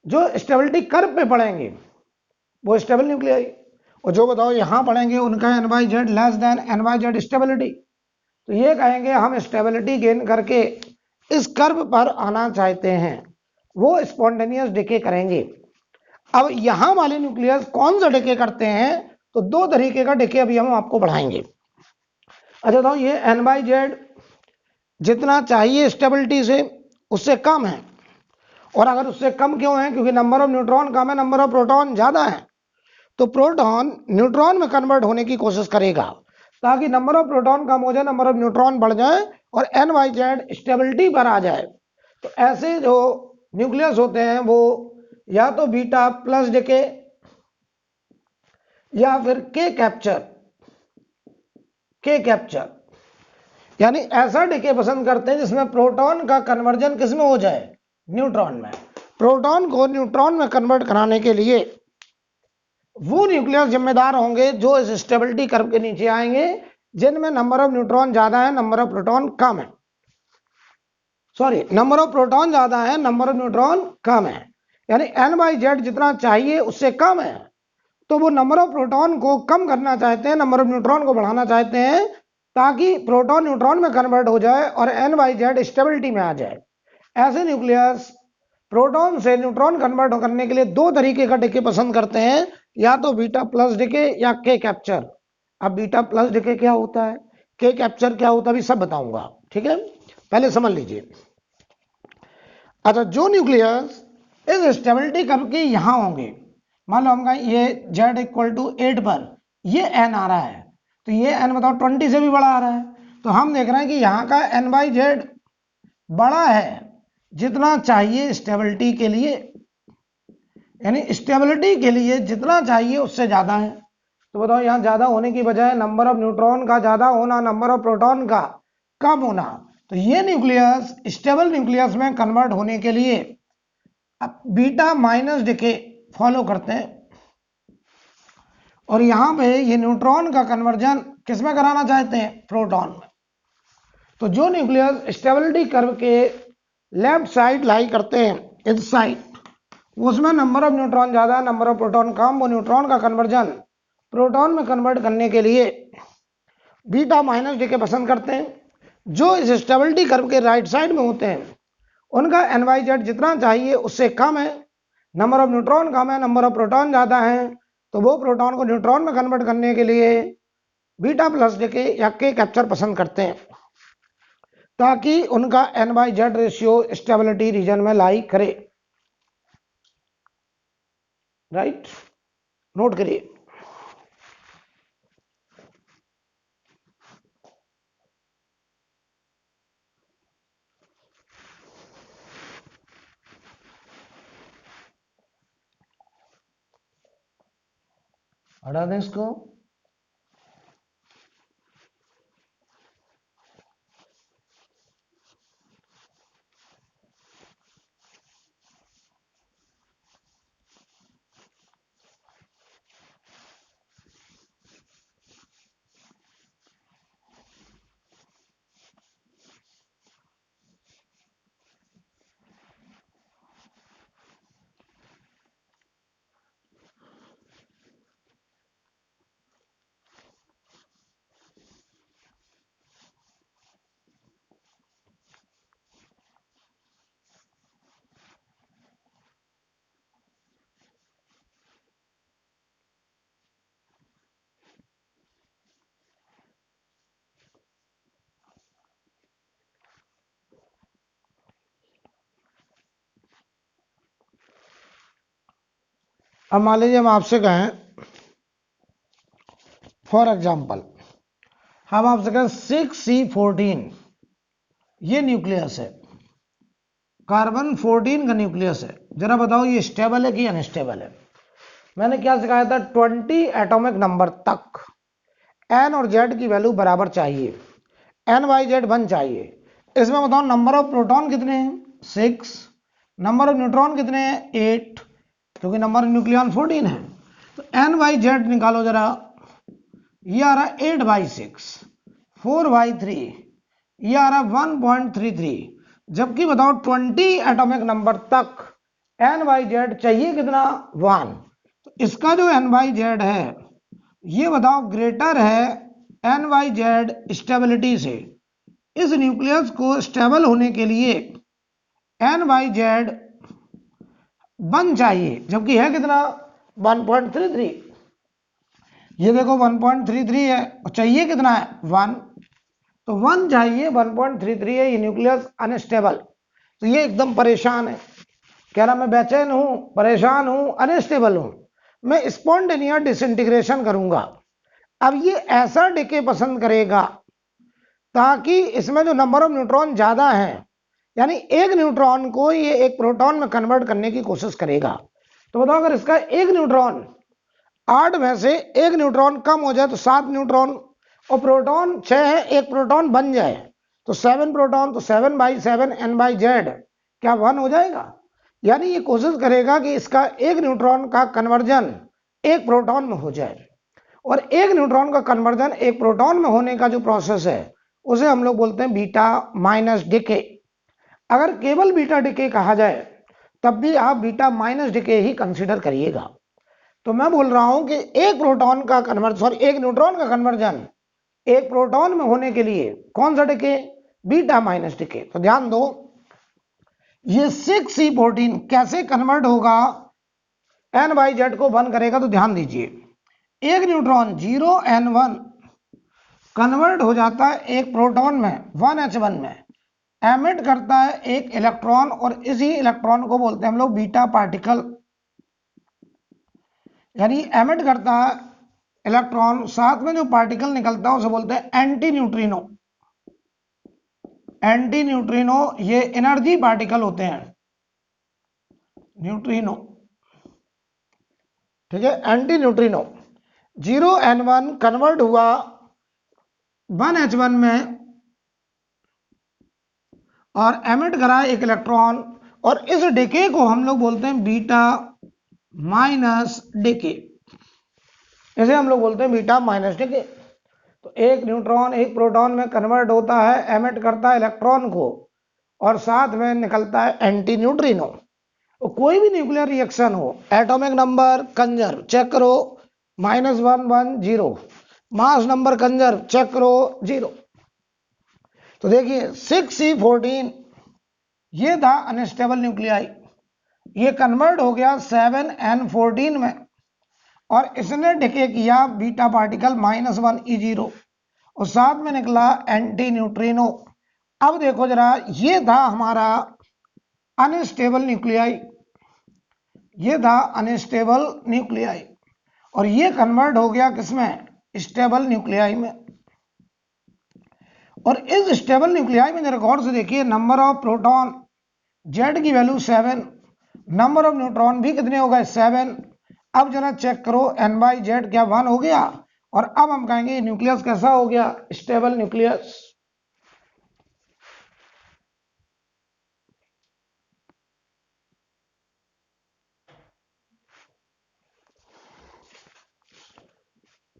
जो स्टेबिलिटी कर्व पे पड़ेंगे वो स्टेबल न्यूक्लियाई, और जो बताओ यहां पड़ेंगे उनका N/Z less than N/Z stability. तो ये कहेंगे हम स्टेबिलिटी गेन करके इस कर्व पर आना चाहते हैं, वो स्पॉन्टेनियस डिके करेंगे। अब यहां वाले न्यूक्लियस कौन सा डिके करते हैं? तो दो तरीके का डिके अभी हम आपको बढ़ाएंगे। अच्छा, तो ये N/Z जितना चाहिए स्टेबिलिटी से उससे कम है, और अगर उससे कम क्यों है? क्योंकि नंबर ऑफ न्यूट्रॉन कम है, नंबर ऑफ प्रोटॉन ज्यादा है। तो प्रोटॉन न्यूट्रॉन में कन्वर्ट होने की कोशिश करेगा ताकि नंबर ऑफ प्रोटॉन कम हो जाए, नंबर ऑफ न्यूट्रॉन बढ़ जाए और N/Z स्टेबिलिटी पर आ जाए। तो ऐसे जो न्यूक्लियस होते हैं वो या तो बीटा प्लस डिके या फिर के कैप्चर, यानी ऐसा डिके पसंद करते हैं जिसमें प्रोटॉन का कन्वर्जन किसमें हो जाए? न्यूट्रॉन में। प्रोटॉन को न्यूट्रॉन में कन्वर्ट कराने के लिए वो न्यूक्लियस जिम्मेदार होंगे जो इस स्टेबिलिटी कर्व के नीचे आएंगे, जिनमें नंबर ऑफ न्यूट्रॉन ज्यादा है, नंबर ऑफ प्रोटॉन कम है। सॉरी, नंबर ऑफ प्रोटॉन ज्यादा है, नंबर ऑफ न्यूट्रॉन कम है, यानी N/Z जितना चाहिए उससे कम है। तो वो नंबर ऑफ प्रोटॉन को कम करना चाहते हैं, नंबर ऑफ न्यूट्रॉन को बढ़ाना चाहते हैं, ताकि प्रोटॉन न्यूट्रॉन में कन्वर्ट हो जाए और N/Z स्टेबिलिटी में आ जाए। ऐसे न्यूक्लियस प्रोटॉन से न्यूट्रॉन कन्वर्ट करने के लिए दो तरीके का डिके पसंद करते हैं, या तो बीटा प्लस डिके या के कैप्चर। अब बीटा प्लस डिके क्या होता है, के कैप्चर क्या होता है, अभी सब बताऊंगा, ठीक है, पहले समझ लीजिए। अच्छा, जो न्यूक्लियस इस स्टेबिलिटी कर्व के यहां होंगे, मान लो हम कहें ये Z = 8 पर ये N आ रहा है, तो ये N बताओ 20 से भी बड़ा आ रहा है, तो हम देख रहे हैं कि यहाँ का N/Z बड़ा है जितना चाहिए स्टेबिलिटी के लिए, यानी स्टेबिलिटी के लिए जितना चाहिए उससे ज्यादा है। तो बताओ यहाँ ज्यादा होने की बजाय नंबर ऑफ न्यूट्रॉन का ज्यादा होना, नंबर ऑफ प्रोटॉन का कम होना। तो ये न्यूक्लियस स्टेबल न्यूक्लियस में कन्वर्ट होने के लिए अब बीटा माइनस डिके फॉलो करते हैं, और यहां पे ये न्यूट्रॉन का कन्वर्जन किसमें कराना चाहते हैं? प्रोटॉन में। तो जो न्यूक्लियस स्टेबिलिटी कर्व के लेफ्ट साइड लाई करते हैं, इस साइड, उसमें नंबर ऑफ न्यूट्रॉन ज्यादा, नंबर ऑफ प्रोटॉन कम, वो न्यूट्रॉन का कन्वर्जन प्रोटॉन में कन्वर्ट करने के लिए बीटा माइनस डीके पसंद करते हैं। जो इस स्टेबिलिटी कर्व के राइट साइड में होते हैं उनका NYZ जितना चाहिए उससे कम है, नंबर ऑफ न्यूट्रॉन कम है, नंबर ऑफ प्रोटॉन ज़्यादा है, तो वो प्रोटॉन को न्यूट्रॉन में कन्वर्ट करने के लिए बीटा प्लस डीके या के कैप्चर पसंद करते हैं, ताकि उनका NYZ रेशियो स्टेबिलिटी रीजन में लाई करे। राइट, नोट करिए। हटा दें इसको। अब मान लीजिए हम आपसे कहें, फॉर एग्जाम्पल हम आपसे कहें 6C14 ये न्यूक्लियस है, कार्बन 14 का न्यूक्लियस है, जरा बताओ ये स्टेबल है कि अनस्टेबल है। मैंने क्या सिखाया था, 20 एटॉमिक नंबर तक N और Z की वैल्यू बराबर चाहिए, NYZ 1 चाहिए। इसमें बताओ नंबर ऑफ प्रोटॉन कितने हैं, 6, नंबर ऑफ न्यूट्रॉन कितने हैं, 8, क्योंकि नंबर ऑफ न्यूक्लियॉन 14 है। तो NYZ निकालो जरा, ये आ रहा 8/6, 4/3, ये आ रहा 1.33, जबकि बताओ 20 एटॉमिक नंबर तक NYZ चाहिए कितना, 1। तो इसका जो NYZ है ये बताओ ग्रेटर है NYZ स्टेबिलिटी से। इस न्यूक्लियस को स्टेबल होने के लिए NYZ 1 चाहिए, जबकि है कितना, 1.33। ये देखो 1.33 है और चाहिए कितना है, 1, तो 1 चाहिए, 1.33 है, ये न्यूक्लियस अनस्टेबल। तो ये एकदम परेशान है, कह रहा मैं बेचैन हूं, परेशान हूं, अनस्टेबल हूं, मैं स्पॉन्टेनियस डिसइंटीग्रेशन करूंगा। अब ये ऐसा डिके पसंद करेगा ताकि इसमें जो नंबर ऑफ न्यूट्रॉन ज्यादा है, यानी एक न्यूट्रॉन को ये एक प्रोटॉन में कन्वर्ट करने की कोशिश करेगा। तो बताओ अगर इसका एक न्यूट्रॉन 8 में से एक न्यूट्रॉन कम हो जाए तो 7 न्यूट्रॉन, और प्रोटॉन 6 है, एक प्रोटॉन बन जाए तो 7 प्रोटॉन, तो 7/7 NYZ क्या 1 हो जाएगा। यानी ये कोशिश करेगा कि इसका एक न्यूट्रॉन का कन्वर्जन एक प्रोटॉन में हो जाए, और एक न्यूट्रॉन का कन्वर्जन एक प्रोटॉन में होने का जो प्रोसेस है उसे हम लोग बोलते हैं बीटा माइनस डिके। अगर केवल बीटा डिके कहा जाए तब भी आप बीटा माइनस डिके ही कंसीडर करिएगा। तो मैं बोल रहा हूं कि एक प्रोटॉन का कन्वर्जन, एक न्यूट्रॉन का कन्वर्जन एक प्रोटॉन में होने के लिए कौन सा डिके, बीटा माइनस डिके। तो ध्यान दो, ये 6C14 कैसे कन्वर्ट होगा, NYZ को 1 करेगा। तो ध्यान दीजिए, एक न्यूट्रॉन 0N1 कन्वर्ट हो जाता है एक प्रोटॉन में 1H1 में, एमिट करता है एक इलेक्ट्रॉन, और इसी इलेक्ट्रॉन को बोलते हैं हम लोग बीटा पार्टिकल। यानी एमिट करता है इलेक्ट्रॉन, साथ में जो पार्टिकल निकलता है उसे बोलते हैं एंटी न्यूट्रिनो। एंटी न्यूट्रिनो ये एनर्जी पार्टिकल होते हैं, न्यूट्रिनो, ठीक है, एंटी न्यूट्रिनो। 0N1 कन्वर्ट हुआ 1H1 में और एमिट करा एक इलेक्ट्रॉन, और इस डिके को हम लोग बोलते हैं बीटा माइनस डिके। इसे हम लोग बोलते हैं बीटा माइनस डिके। तो एक न्यूट्रॉन एक प्रोटॉन में कन्वर्ट होता है, एमिट करता है इलेक्ट्रॉन को, और साथ में निकलता है एंटी न्यूट्रिनो। तो कोई भी न्यूक्लियर रिएक्शन हो, एटॉमिक नंबर कंजर्व चेक करो, -1 1 0, मास नंबर कंजर्व चेक करो 0। तो देखिए 6C14 ये था अनस्टेबल न्यूक्लियाई, ये कन्वर्ट हो गया 7N14 में और इसने डिके किया बीटा पार्टिकल -1E0 और साथ में निकला एंटी न्यूट्रिनो। अब देखो जरा, ये था हमारा अनस्टेबल न्यूक्लियाई, ये था अनस्टेबल न्यूक्लियाई और ये कन्वर्ट हो गया किसमें, स्टेबल न्यूक्लियाई में। और इस स्टेबल न्यूक्लियाई में जरा गौर से देखिए, नंबर ऑफ प्रोटॉन जेड की वैल्यू 7, नंबर ऑफ न्यूट्रॉन भी कितने हो गए 7। अब जरा चेक करो N/Z क्या 1 हो गया, और अब हम कहेंगे न्यूक्लियस कैसा हो गया, स्टेबल न्यूक्लियस।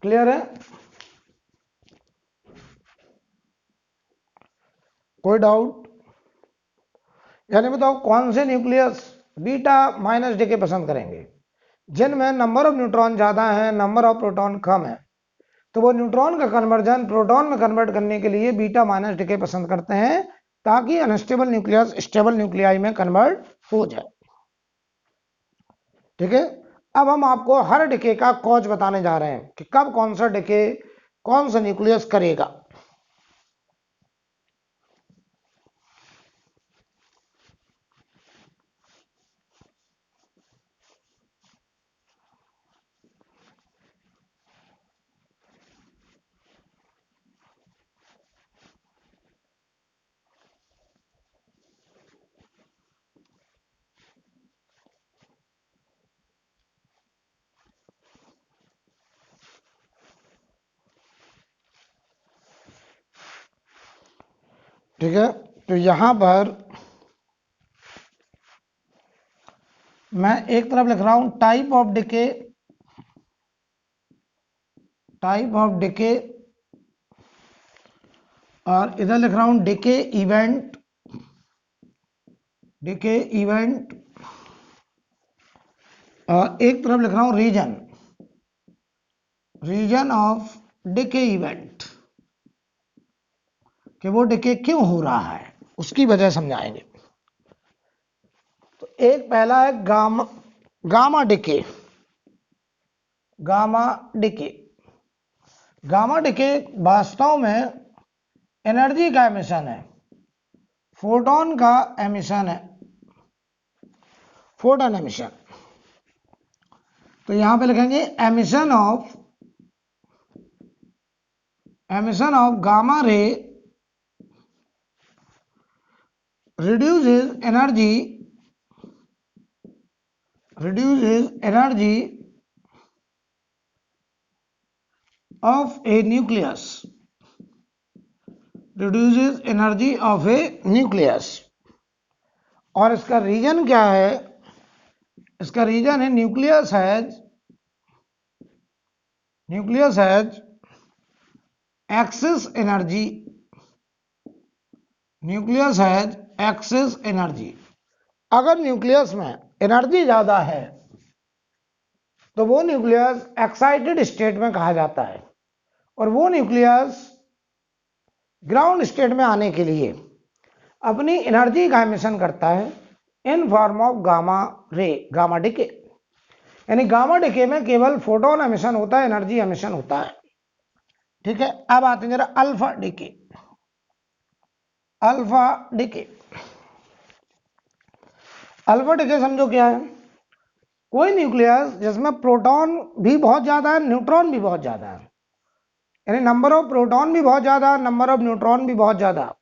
क्लियर है, कोई डाउट? यानी बताओ कौन से न्यूक्लियस बीटा माइनस डिके पसंद करेंगे, जिनमें नंबर ऑफ न्यूट्रॉन ज्यादा है, नंबर ऑफ प्रोटॉन कम है, तो वो न्यूट्रॉन का कन्वर्जन प्रोटॉन में कन्वर्ट करने के लिए बीटा माइनस डिके पसंद करते हैं, ताकि अनस्टेबल न्यूक्लियस स्टेबल न्यूक्लियाई में कन्वर्ट हो जाए। ठीक है, अब हम आपको हर डिके का कॉज बताने जा रहे हैं कि कब कौन सा डिके कौन सा न्यूक्लियस करेगा। ठीक है, तो यहां पर मैं एक तरफ लिख रहा हूं type of decay, type of decay, और इधर लिख रहा हूं डिके इवेंट, डिके इवेंट, और एक तरफ लिख रहा हूं reason, reason of decay event, कि वो डिके क्यों हो रहा है उसकी वजह समझाएंगे। तो एक पहला है gamma, gamma decay, gamma decay. Gamma decay वास्तव में एनर्जी का एमिशन है, फोटोन का एमिशन है, फोटोन एमिशन। तो यहां पे लिखेंगे emission of gamma ray reduces energy of a nucleus, reduces energy of a nucleus। और इसका रीजन क्या है, इसका रीजन है nucleus has excess energy, nucleus has excess energy. अगर न्यूक्लियस में एनर्जी ज्यादा है तो वो न्यूक्लियस एक्साइटेड स्टेट में कहा जाता है, और वो न्यूक्लियस ग्राउंड स्टेट में आने के लिए अपनी एनर्जी का एमिशन करता है in form of gamma ray, gamma decay. यानी गामा डिके में केवल फोटोन एमिशन होता है, एनर्जी एमिशन होता है। ठीक है, अब आते हैं जरा alpha decay, alpha decay. Alpha decay समझो क्या है, कोई न्यूक्लियस जिसमें प्रोटॉन भी बहुत ज्यादा है, न्यूट्रॉन भी बहुत ज्यादा है, यानी नंबर ऑफ प्रोटॉन भी बहुत ज्यादा, नंबर ऑफ न्यूट्रॉन भी बहुत ज्यादा,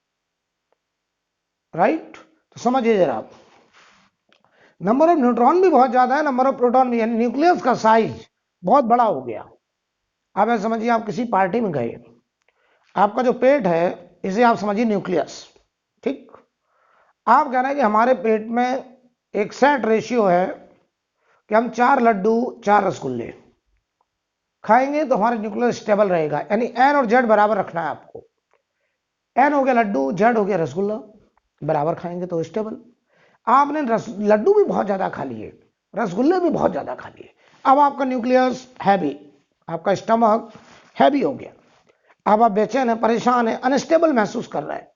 राइट। तो समझिए जरा, आप नंबर ऑफ न्यूट्रॉन भी बहुत ज्यादा है, नंबर ऑफ प्रोटॉन भी, यानी न्यूक्लियस का साइज बहुत बड़ा हो गया। अब ऐसा समझिए, आप किसी पार्टी में गए, आपका जो पेट है इसे आप समझिए न्यूक्लियस, ठीक। आप कह रहे हैं कि हमारे पेट में एक सेट रेशियो है कि हम 4 लड्डू 4 रसगुल्ले खाएंगे तो हमारा न्यूक्लियस स्टेबल रहेगा, यानी एन और जेड बराबर रखना है आपको। एन हो गया लड्डू, जेड हो गया रसगुल्ला, बराबर खाएंगे तो स्टेबल। आपने लड्डू भी बहुत ज्यादा खा लिए, रसगुल्ले भी बहुत ज्यादा खा लिए, अब आपका न्यूक्लियस हैवी, आपका स्टमक हैवी हो गया, अब आप बेचैन है, परेशान है, अनस्टेबल महसूस कर रहे हैं,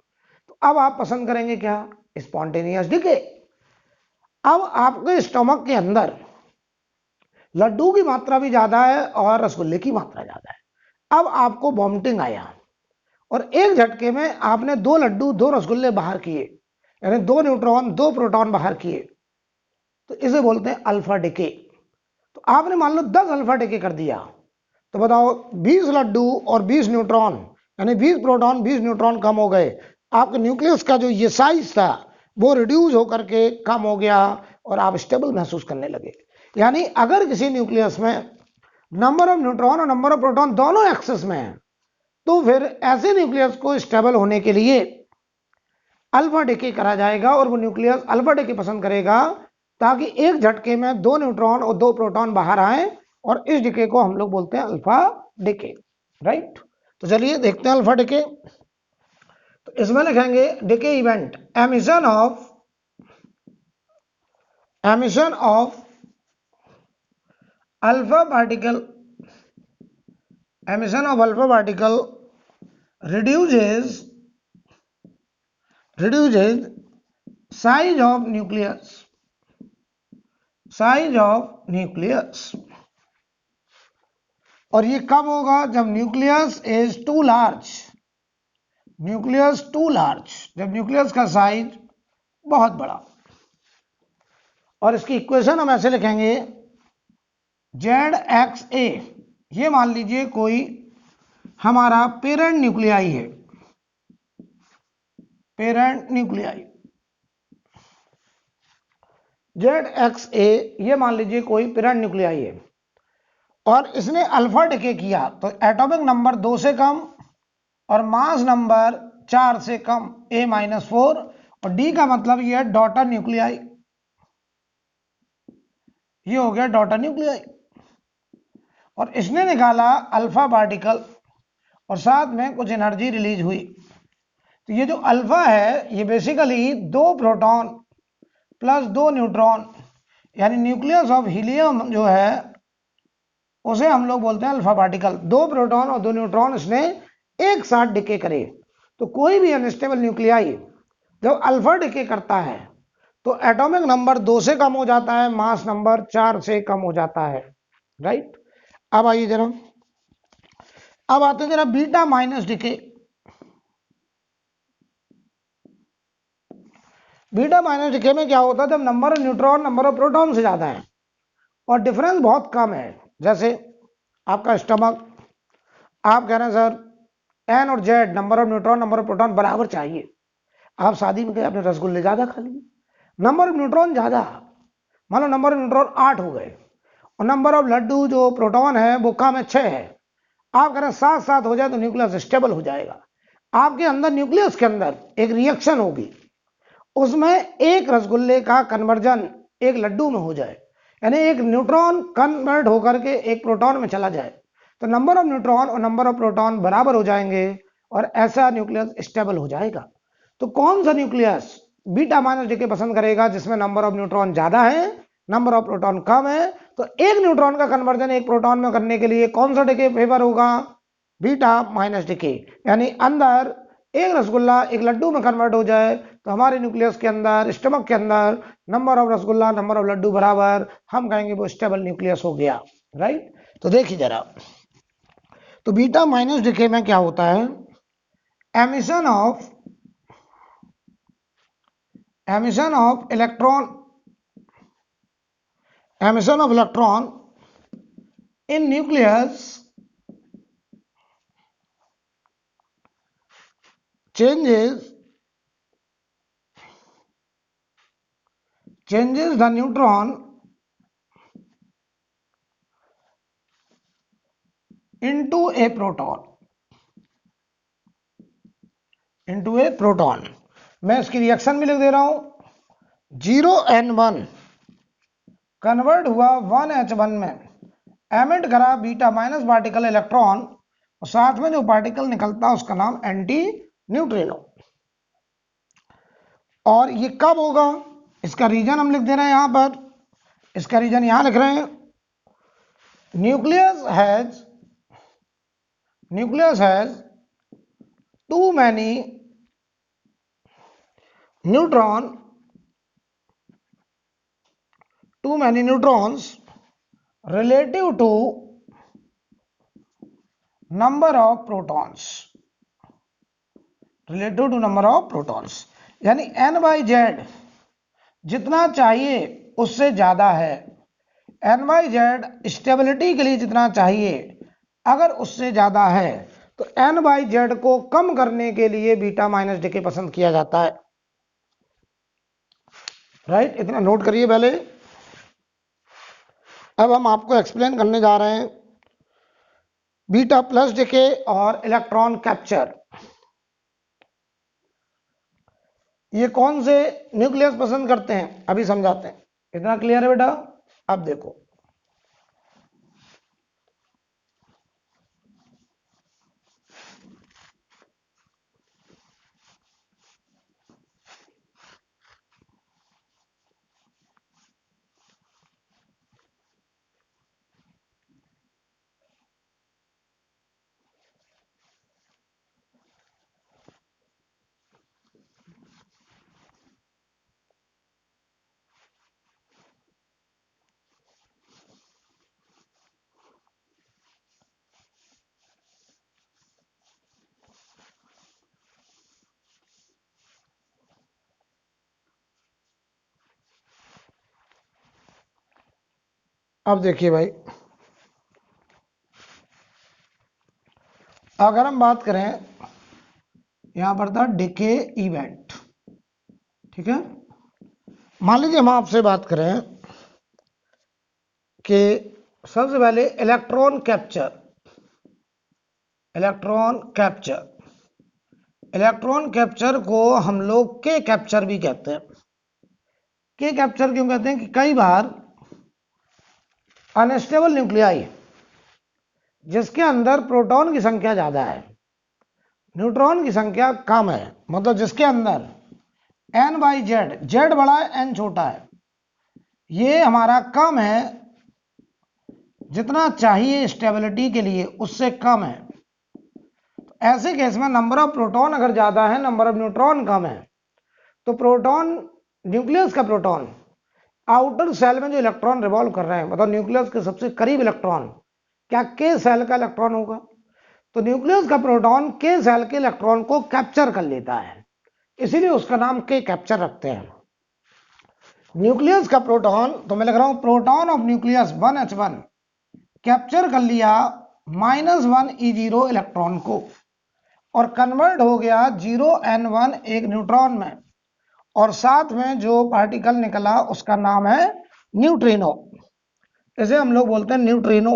तो अब आप पसंद करेंगे क्या? Spontaneous decay. अब आपके स्टमक के अंदर लड्डू की मात्रा भी ज्यादा है और रसगुल्ले की मात्रा ज्यादा है। अब आपको वॉमिटिंग आया और एक झटके में आपने 2 लड्डू 2 रसगुल्ले बाहर किए, यानी 2 न्यूट्रॉन 2 प्रोटॉन बाहर किए, तो इसे बोलते हैं अल्फा डिके। तो आपने मान लो 10 अल्फा डिके कर दिया, तो बताओ 20 लड्डू और 20 न्यूट्रॉन, यानी 20 प्रोटॉन 20 न्यूट्रॉन कम हो गए। आपके न्यूक्लियस का जो ये साइज था वो रिड्यूस होकर के कम हो गया और आप स्टेबल महसूस करने लगे। यानी अगर किसी न्यूक्लियस में नंबर ऑफ न्यूट्रॉन और नंबर ऑफ प्रोटॉन दोनों एक्सेस में है, तो फिर ऐसे न्यूक्लियस को स्टेबल होने के लिए अल्फा डिके करा जाएगा और वो न्यूक्लियस अल्फा डिके पसंद करेगा, ताकि एक झटके में 2 न्यूट्रॉन और 2 प्रोटॉन बाहर आए, और इस डिके को हम लोग बोलते हैं अल्फा डिके, राइट। तो चलिए देखते हैं अल्फा डिके। तो इसमें लिखेंगे decay event, emission of alpha particle, emission of alpha particle reduces size of nucleus, और ये कब होगा? जब न्यूक्लियस इज टू लार्ज, जब न्यूक्लियस का साइज बहुत बड़ा। और इसकी इक्वेशन हम ऐसे लिखेंगे, ZXA, ये मान लीजिए कोई हमारा पेरेंट न्यूक्लियाई है, ZXA ये मान लीजिए कोई पेरेंट न्यूक्लियाई है, और इसने अल्फा डिके किया, तो एटॉमिक नंबर 2 से कम और मास नंबर 4 से कम, A-4, और D का मतलब ये है डॉटर न्यूक्लियाई, ये हो गया डॉटर न्यूक्लियाई। और इसने निकाला अल्फा पार्टिकल और साथ में कुछ एनर्जी रिलीज हुई। तो ये जो अल्फा है ये बेसिकली 2 प्रोटॉन प्लस 2 न्यूट्रॉन, यानी न्यूक्लियस ऑफ हीलियम जो है उसे हम लोग बोलते हैं अल्फा पार्टिकल। 2 प्रोटॉन और 2 न्यूट्रॉन इसने एक साथ डिके करे। तो कोई भी अनस्टेबल न्यूक्लियाई जब अल्फा डिके करता है तो एटॉमिक नंबर 2 से कम हो जाता है, मास नंबर 4 से कम हो जाता है, राइट। अब आइए जरा, अब आते हैं जरा beta minus decay. Beta minus decay में क्या होता है? जब number of neutron number of proton से ज्यादा है और डिफरेंस बहुत कम है, जैसे आपका स्टमक, आप कह रहे हैं सर एन और Z number of neutron number of proton बराबर चाहिए। आप शादी में गए, आपने रसगुल्ले ज्यादा खा लिए, नंबर ऑफ न्यूट्रॉन ज्यादा, मान लो नंबर ऑफ न्यूट्रॉन 8 हो गए और नंबर ऑफ लड्डू जो प्रोटॉन है वो कम है 6 है। आप कह रहे हैं 7-7 हो जाए तो न्यूक्लियस स्टेबल हो जाएगा। आपके अंदर न्यूक्लियस के अंदर एक रिएक्शन होगी, उसमें एक रसगुल्ले का कन्वर्जन एक लड्डू में हो जाए, यानी एक न्यूट्रॉन कन्वर्ट होकर के एक प्रोटॉन में चला जाए, तो नंबर ऑफ न्यूट्रॉन और नंबर ऑफ प्रोटॉन बराबर हो जाएंगे और ऐसा न्यूक्लियस स्टेबल हो जाएगा। तो कौन सा न्यूक्लियस बीटा माइनस डिके पसंद करेगा? जिसमें नंबर ऑफ न्यूट्रॉन ज्यादा है, नंबर ऑफ प्रोटॉन कम है। तो एक न्यूट्रॉन का कन्वर्जन एक प्रोटॉन में करने के लिए कौन सा डिके फेवर होगा? Beta minus decay. यानी अंदर एक रसगुल्ला एक लड्डू में कन्वर्ट हो जाए तो हमारे न्यूक्लियस के अंदर, स्टमक के अंदर number of rasgulla number of laddoo बराबर, हम कहेंगे वो स्टेबल न्यूक्लियस हो गया, राइट। तो देखिए जरा, तो बीटा माइनस डिके में क्या होता है? Emission of electron in nucleus changes the neutron into a proton। मैं इसकी रिएक्शन भी लिख दे रहा हूं, 0n1 कन्वर्ट हुआ 1h1 में, एमिट करा बीटा माइनस पार्टिकल इलेक्ट्रॉन और साथ में जो पार्टिकल निकलता है उसका नाम एंटी न्यूट्रिनो। और ये कब होगा? इसका रीजन हम लिख दे रहे हैं यहां पर, इसका रीजन यहां लिख रहे हैं, nucleus has nucleus has too many neutrons relative to number of protons, यानी n/z जितना चाहिए उससे ज्यादा है। n/z स्टेबिलिटी के लिए जितना चाहिए अगर उससे ज्यादा है तो n/z को कम करने के लिए बीटा माइनस डीके पसंद किया जाता है। राइट, इतना नोट करिए पहले। अब हम आपको एक्सप्लेन करने जा रहे हैं बीटा प्लस डीके और इलेक्ट्रॉन कैप्चर। ये कौन से न्यूक्लियस पसंद करते हैं अभी समझाते हैं। इतना क्लियर है बेटा? अब देखो, अब देखिए भाई, अगर हम बात करें यहां पर था डीके इवेंट, ठीक है। मान लीजिए हम आपसे बात करें कि सबसे पहले इलेक्ट्रॉन कैप्चर को हम लोग के कैप्चर भी कहते हैं। के कैप्चर क्यों कहते हैं कि कई बार अनस्टेबल न्यूक्लियाई जिसके अंदर प्रोटॉन की संख्या ज्यादा है, न्यूट्रॉन की संख्या कम है, मतलब जिसके अंदर n/z, z बड़ा है n छोटा है, ये हमारा कम है, जितना चाहिए स्टेबिलिटी के लिए उससे कम है। तो ऐसे केस में नंबर ऑफ प्रोटॉन अगर ज्यादा है, नंबर ऑफ न्यूट्रॉन कम है, तो प्रोटॉन, न्यूक्लियस का प्रोटॉन आउटर सेल में जो इलेक्ट्रॉन रिवॉल्व कर रहे हैं, मतलब न्यूक्लियस के सबसे करीब इलेक्ट्रॉन क्या के सेल का इलेक्ट्रॉन होगा, तो न्यूक्लियस का प्रोटॉन के सेल के इलेक्ट्रॉन को कैप्चर कर लेता है, इसीलिए उसका नाम के कैप्चर रखते हैं। न्यूक्लियस का प्रोटॉन, तो मैं लिख रहा हूं proton of nucleus 1h1 capture कर लिया -1e0 इलेक्ट्रॉन को और कन्वर्ट हो गया 0n1 एक न्यूट्रॉन में, और साथ में जो पार्टिकल निकला उसका नाम है न्यूट्रिनो। इसे हम लोग बोलते हैं न्यूट्रिनो।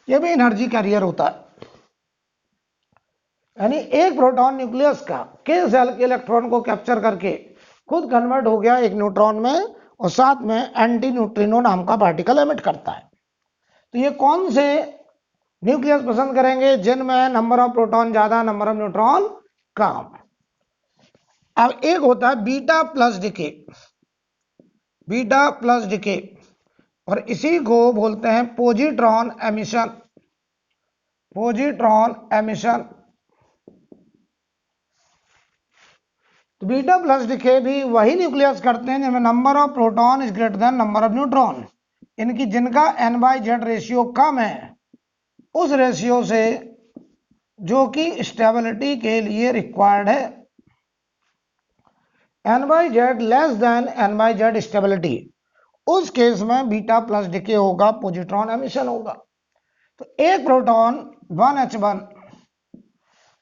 ये भी एनर्जी कैरियर होता है, यानी एक प्रोटॉन न्यूक्लियस का के सेल के इलेक्ट्रॉन को कैप्चर करके खुद कन्वर्ट हो गया एक न्यूट्रॉन में, और साथ में एंटी न्यूट्रिनो नाम का पार्टिकल एमिट करता है। तो ये कौन से न्यूक्लियस पसंद करेंगे? जिनमें नंबर ऑफ प्रोटॉन ज्यादा, नंबर ऑफ न्यूट्रॉन कम। अब एक होता है बीटा प्लस डिके, और इसी को बोलते हैं पोजिट्रॉन एमिशन। तो बीटा प्लस डिके भी वही न्यूक्लियस करते हैं जिनमें number of proton is greater then number of neutron, इनकी जिनका n/z रेशियो कम है उस रेशियो से जो कि स्टेबिलिटी के लिए रिक्वायर्ड है। n/z less than n/z stability, उस केस में बीटा प्लस डिके होगा, पोजिट्रॉन एमिशन होगा। तो एक प्रोटॉन 1h1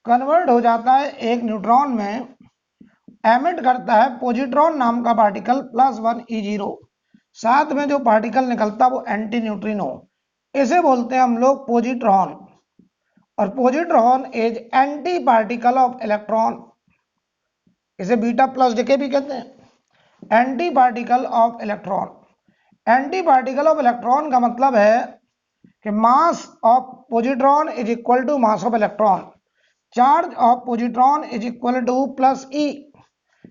कन्वर्ट हो जाता है एक न्यूट्रॉन में, एमिट करता है पोजिट्रॉन नाम का पार्टिकल +1e0, साथ में जो पार्टिकल निकलता है वो एंटी न्यूट्रिनो, इसे बोलते हैं हम लोग पोजिट्रॉन। और positron is anti particle of electron, इसे बीटा प्लस डिके भी कहते हैं। Anti particle of electron, anti particle of electron का मतलब है कि mass of positron is equal to mass of electron, charge of positron is equal to +E,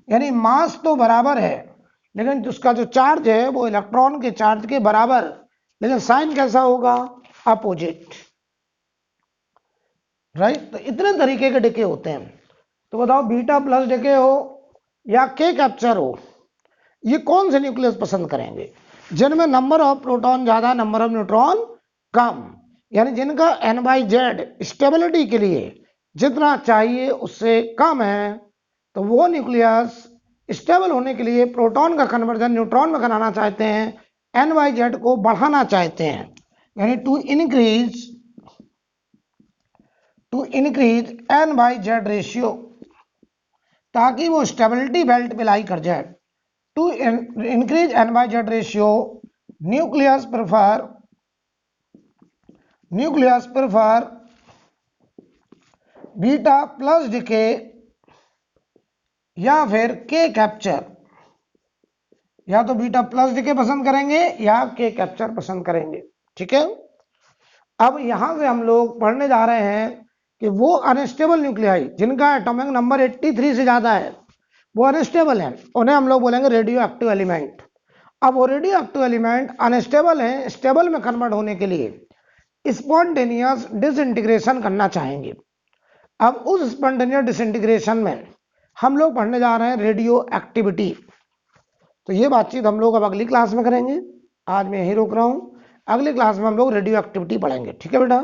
यानी मास तो बराबर है लेकिन उसका जो चार्ज है वो इलेक्ट्रॉन के चार्ज के बराबर, लेकिन साइन कैसा होगा? Opposite, right. तो इतने तरीके के डिके होते हैं। तो बताओ बीटा प्लस डिके हो या के कैप्चर हो, ये कौन से न्यूक्लियस पसंद करेंगे? जिनमें नंबर ऑफ प्रोटॉन ज्यादा, नंबर ऑफ न्यूट्रॉन कम, यानी जिनका n/z स्टेबिलिटी के लिए जितना चाहिए उससे कम है, तो वो न्यूक्लियस स्टेबल होने के लिए प्रोटॉन का कन्वर्जन न्यूट्रॉन में कराना चाहते हैं, n/z को बढ़ाना चाहते हैं, यानी टू इंक्रीज n/z रेशियो, ताकि वो स्टेबिलिटी बेल्ट पे लाई कर जाए। To increase n/z ratio, nucleus prefer beta plus decay या फिर के कैप्चर, या तो बीटा प्लस डिके पसंद करेंगे या के कैप्चर पसंद करेंगे। ठीक है, अब यहां से हम लोग पढ़ने जा रहे हैं कि वो अनस्टेबल न्यूक्लियाई जिनका एटॉमिक नंबर 83 से ज्यादा है, वो अनस्टेबल है, उन्हें हम लोग बोलेंगे रेडियो एक्टिव एलिमेंट। अब वो रेडियो एक्टिव एलिमेंट अनस्टेबल है, स्टेबल में कन्वर्ट होने के लिए स्पॉन्टेनियस डिसइंटीग्रेशन करना चाहेंगे। अब उस स्पॉन्टेनियस डिसइंटीग्रेशन में हम लोग पढ़ने जा रहे हैं रेडियो एक्टिविटी। तो ये बातचीत हम लोग अब अगली क्लास में करेंगे। आज मैं यहीं रोक रहा हूं, अगली क्लास में हम लोग रेडियो एक्टिविटी पढ़ेंगे। ठीक है बेटा।